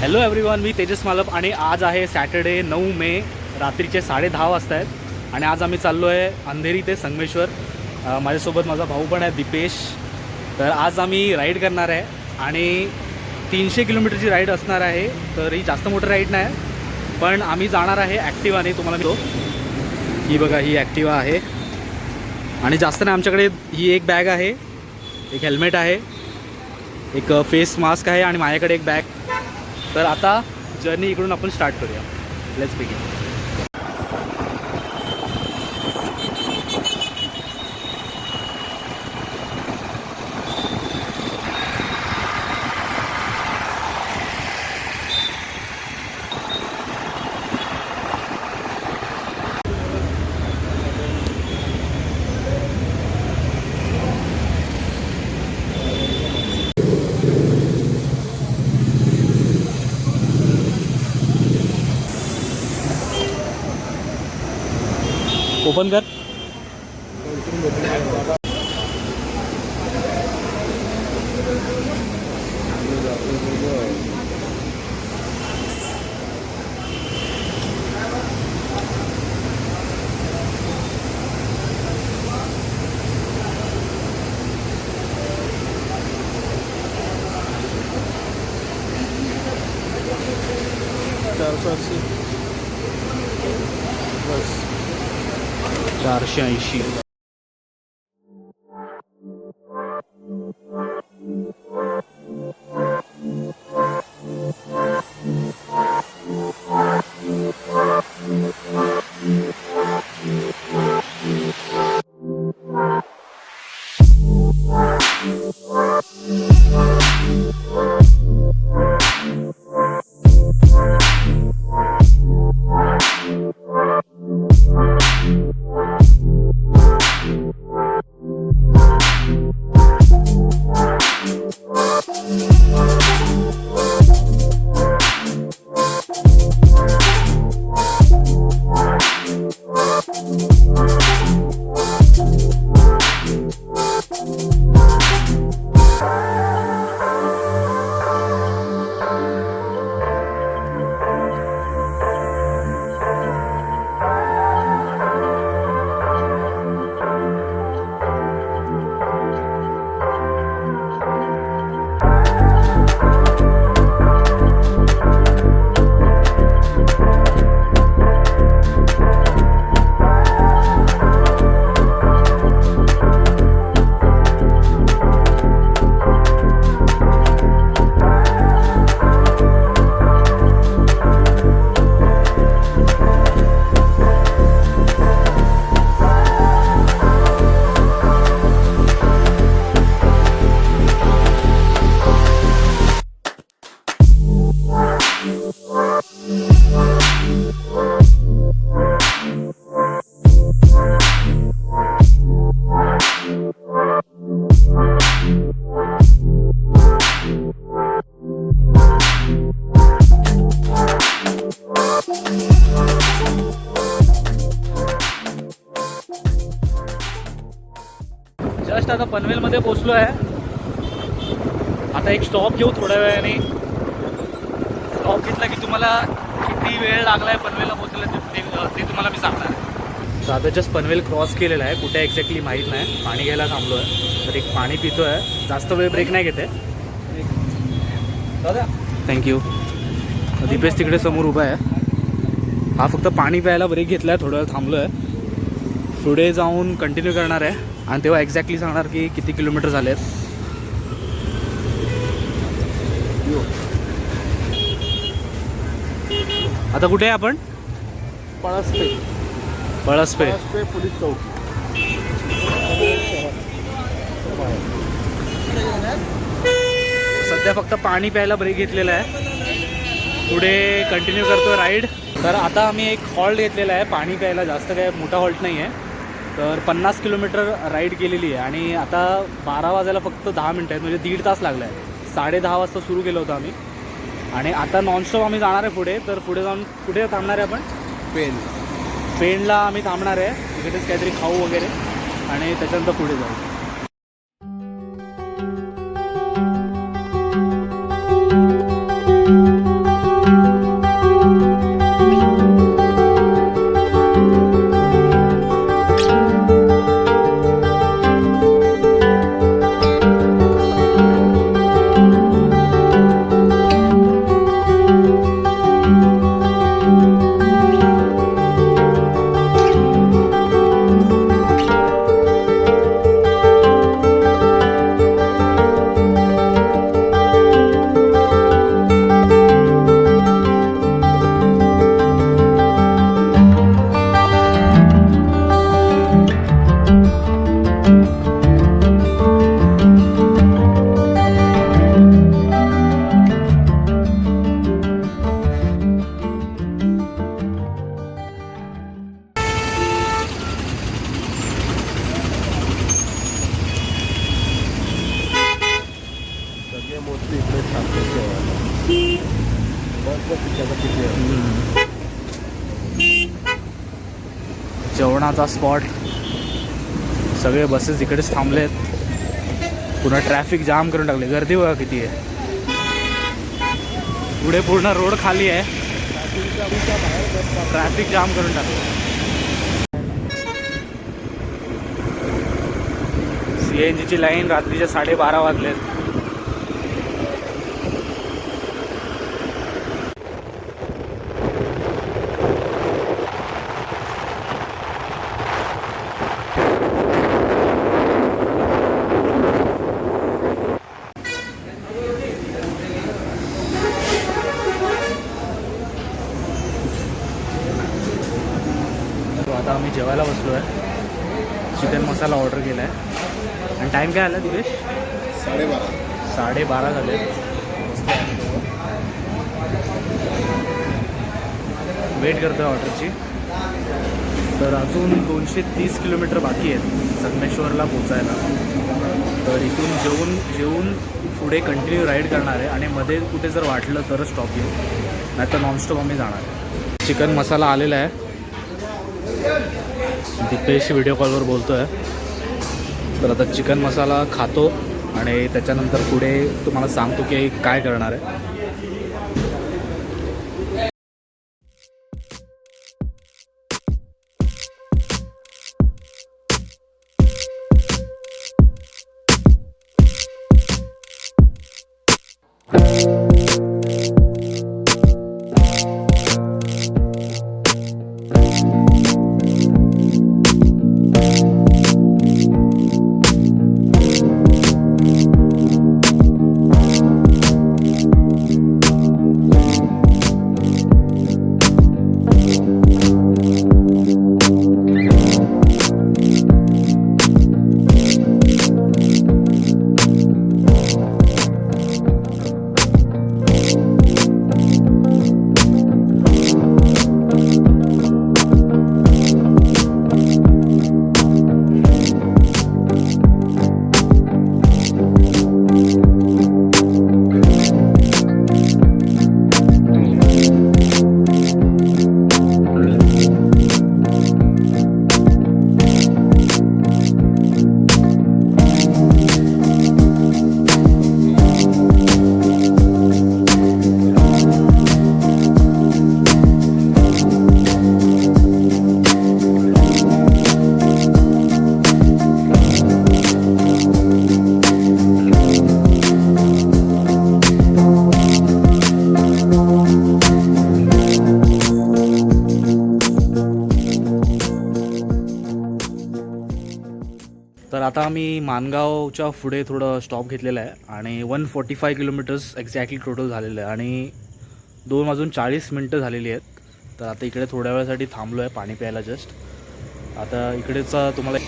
Hello everyone, मी तेजस मालप आणि आज आहे सॅटर्डे 9 मे रात्रीचे 10:30 वाजता आहेत आणि आज आम्ही चाललो आहे अंधेरी ते संगमेश्वर। माझ्यासोबत माझा भाऊ पण आहे दीपेश। तर आज आम्ही राईड करणार आहे आणि 300 किलोमीटरची राईड असणार आहे। तर ही जास्त मोठी राईड नाही, पण आम्ही जाणार आहे ॲक्टिवाने। तुम्हाला तो ही बघा, ही ॲक्टिवा आहे आणि जास्त नाही, आमच्याकडे ही एक बॅग आहे, एक हेल्मेट आहे, एक फेस मास्क आहे आणि माझ्याकडे एक बॅग। तर आता जर्नी इकडून आपण स्टार्ट करूया। Let's begin. ओपन कर। बस 480। जस्ट आता पनवेलमध्ये पोचलो आहे। आता एक स्टॉप घेऊ थोड्या वेळाने। स्टॉप घेतला की तुम्हाला किती वेळ लागला आहे पनवेलला पोचला ते तुम्हाला मी सांगणार आहे। तर आता जस्ट पनवेल क्रॉस केलेला आहे, कुठे एक्झॅक्टली माहीत नाही। पाणी घ्यायला थांबलो आहे, तर एक पाणी पितो आहे। जास्त वेळ ब्रेक नाही घेते। दादा थँक्यू। दीपेश तिकडे समोर उभा आहे, हा फक्त पाणी प्यायला ब्रेक घेतला आहे, थोडा वेळ थांबलो आहे। पुढे जाऊन कंटिन्यू करणार आहे आणि तेव्हा एक्झॅक्टली सांगणार की किती किलोमीटर झाले आहेत। आता कुठे आहे आपण? पळसपे पोलीस चौक। सध्या फक्त पाणी प्यायला ब्रेक घेतलेला आहे, पुढे कंटिन्यू करतो राईड। तर आता आम्ही एक हॉल्ट घेतलेला आहे पाणी प्यायला, जास्त काय मोठा हॉल्ट नाही आहे। तर 50 किलोमीटर राईड केलेली आहे आणि आता 12 वाजायला फक्त 10 मिनटं आहेत, म्हणजे 1.5 तास लागला आहे। 10:30 वाजता सुरू केलं होतं आम्ही आणि आता नॉनस्टॉप आम्ही जाणार आहे पुढे। तर पुढे जाऊन कुठे थांबणार आहे आपण? पेणला आम्ही थांबणार आहे, तिकडेच काहीतरी खाऊ वगैरे आणि त्याच्यानंतर पुढे जाऊ। जेवणाचा स्पॉट, सगळे बसेस इकडेच थांबलेत. पुन्हा ट्रॅफिक जाम करून टाकले. गर्दी बघा किती आहे. पुढे पूर्ण रोड खाली आहे. ट्रॅफिक जाम करून टाकलं. CNGची लाईन रात्रीचे 12:30 वाजलेत. आता आम्ही जेवायला बसलो आहे. चिकन मसाला ऑर्डर केला आहे. आणि टाईम काय आला दिवेश? 12:30 झाले. वेट करतो आहे ऑर्डरची. तर अजून 230 किलोमीटर बाकी आहेत संगमेश्वरला पोचायला. तर इथून जेवून पुढे कंटिन्यू राईड करणार आहे. आणि मध्ये कुठे जर वाटलं तरच स्टॉप घेऊ, नाही तर नॉनस्टॉप आम्ही जाणार आहे. चिकन मसाला आलेला आहे. दीपेश व्हिडिओ कॉलवर बोलतो आहे. तर आता चिकन मसाला खातो आणि त्याच्यानंतर पुढे तुम्हाला सांगतो की काय करणार आहे. तर आता आम्ही मानगावच्या पुढे थोडं स्टॉप घेतलेला आहे आणि 145 किलोमीटर्स एक्झॅक्टली टोटल झालेलं आहे आणि 2:40 झालेली आहेत. तर आता इकडे थोड्या वेळासाठी थांबलो आहे पाणी प्यायला जस्ट. आता इकडेचा तुम्हाला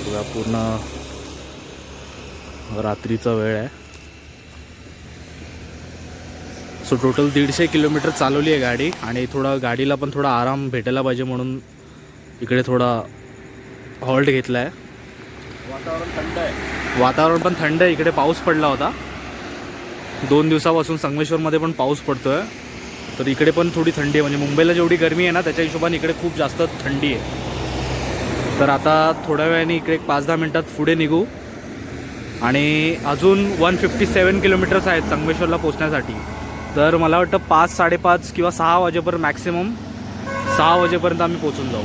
बघा पूर्ण रात्रीचा वेळ आहे. सो टोटल 150 किलोमीटर चालवली आहे गाडी आणि गाडीला पण थोडा आराम भेटायला पाहिजे म्हणून इकडे थोडा हॉल्ट घेतला आहे. वातावरण पण थंड आहे. इकडे पाऊस पडला होता 2 दिवसापासून. संगमेश्वरमध्ये पण पाऊस पडतो आहे. तर इकडे पण थोडी थंडी आहे. म्हणजे मुंबईला जेवढी गरमी आहे ना त्याच्या हिशोबाने इकडे खूप जास्त थंडी आहे. तर आता थोड्या वेळाने इकडे 5-10 मिनटात पुढे निघू आणि अजून 157 किलोमीटर्स आहेत संगमेश्वरला पोचण्यासाठी. तर मला वाटतं 5-5:30 किंवा 6 वाजेपर्यंत मॅक्सिमम 6 वाजेपर्यंत आम्ही पोचून जाऊ.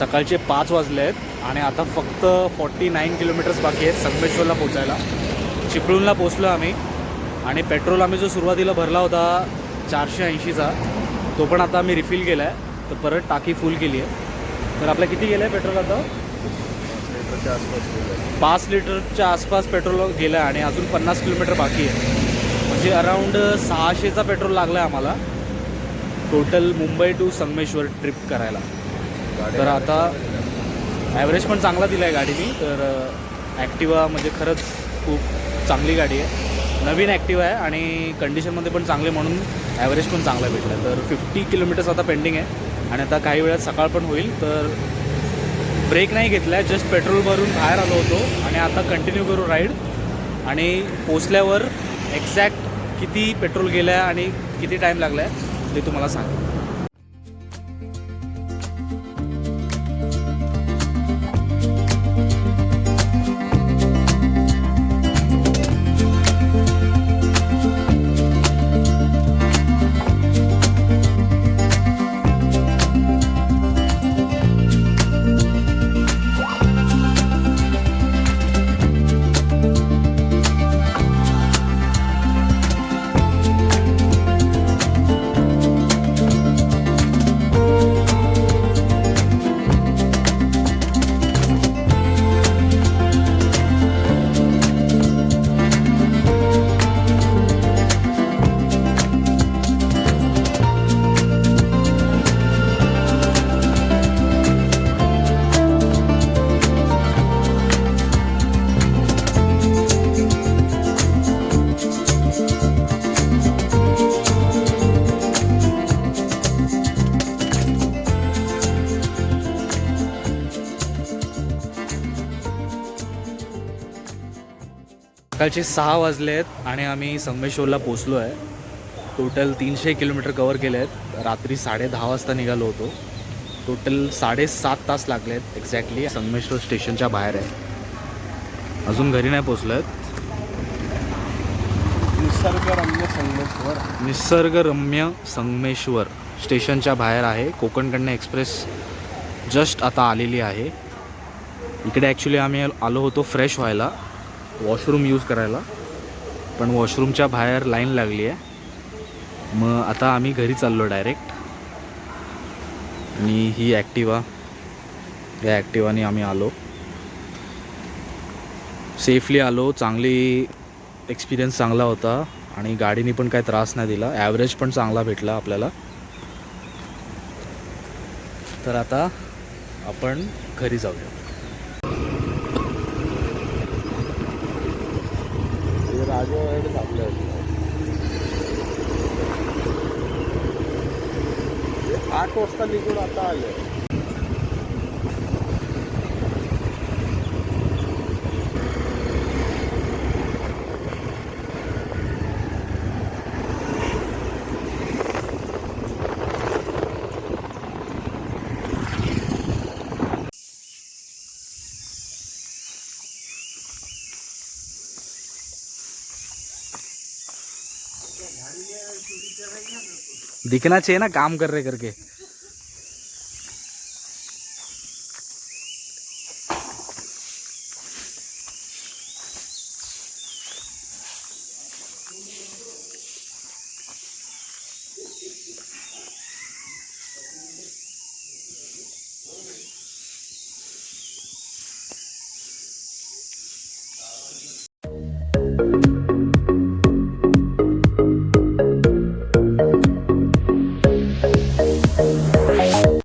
सकाळचे 5 वाजले आहेत आणि आता फक्त 49 किलोमीटर्स बाकी आहेत संगमेश्वरला पोचायला. चिपळूणला पोचलो आम्ही आणि पेट्रोल आम्ही जो सुरुवातीला भरला होता 480चा तो पण आता आम्ही रिफिल केला आहे. तर परत टाकी फुल केली आहे. तर आपल्या किती गेलं आहे पेट्रोल आता? 5 लिटरच्या आसपास पेट्रोल गेलं आहे आणि अजून 50 किलोमीटर बाकी आहे. म्हणजे अराऊंड 600चा पेट्रोल लागला आहे आम्हाला total Mumbai to Sangameshwar trip करायला. तर आता ॲव्हरेज पण चांगला दिला आहे गाडीने. तर ॲक्टिवा म्हणजे खरंच खूप चांगली गाडी आहे. नवीन ॲक्टिवा आहे आणि कंडिशनमध्ये पण चांगले म्हणून ॲव्हरेज पण चांगला भेटला आहे. तर 50 किलोमीटर्स आता पेंडिंग आहे आणि आता काही वेळात सकाळ पण होईल. तर ब्रेक नाही घेतला आहे, जस्ट पेट्रोल भरून बाहेर आलो होतो आणि आता कंटिन्यू करू राईड. आणि पोचल्यावर एक्झॅक्ट किती पेट्रोल गेलं आहे आणि किती टाईम लागला आहे ते तुम्हाला सांगेन. सकाळचे 6 वाजले आहेत आणि आम्ही संगमेश्वरला पोचलो आहे. टोटल 300 किलोमीटर कवर केले आहेत. रात्री 10:30 वाजता निघालो होतो. टोटल 7.5 तास लागले आहेत एक्झॅक्टली. संगमेश्वर स्टेशनच्या बाहेर आहे, अजून घरी नाही पोचलो आहेत. निसर्गरम्य संगमेश्वर स्टेशनच्या बाहेर आहे. कोकण कन्या एक्सप्रेस जस्ट आता आलेली आहे. इकडे ॲक्च्युली आम्ही आलो होतो फ्रेश व्हायला, वॉशरूम यूज करायला, पण वॉशरूमच्या बाहेर लाईन लागली आहे. मग आता आम्ही घरी चाललो डायरेक्ट. आणि ही ॲक्टिवा, या ॲक्टिवाने आम्ही आलो, सेफली आलो. चांगली एक्सपिरियन्स चांगला होता आणि गाडीने पण काही त्रास नाही दिला. ॲव्हरेज पण चांगला भेटला आपल्याला. तर आता आपण घरी जाऊया. राजवाड्यात थांबलं 8 वाजता निघून आता आलं. दिखना चाहिए ना काम कर रहे करके.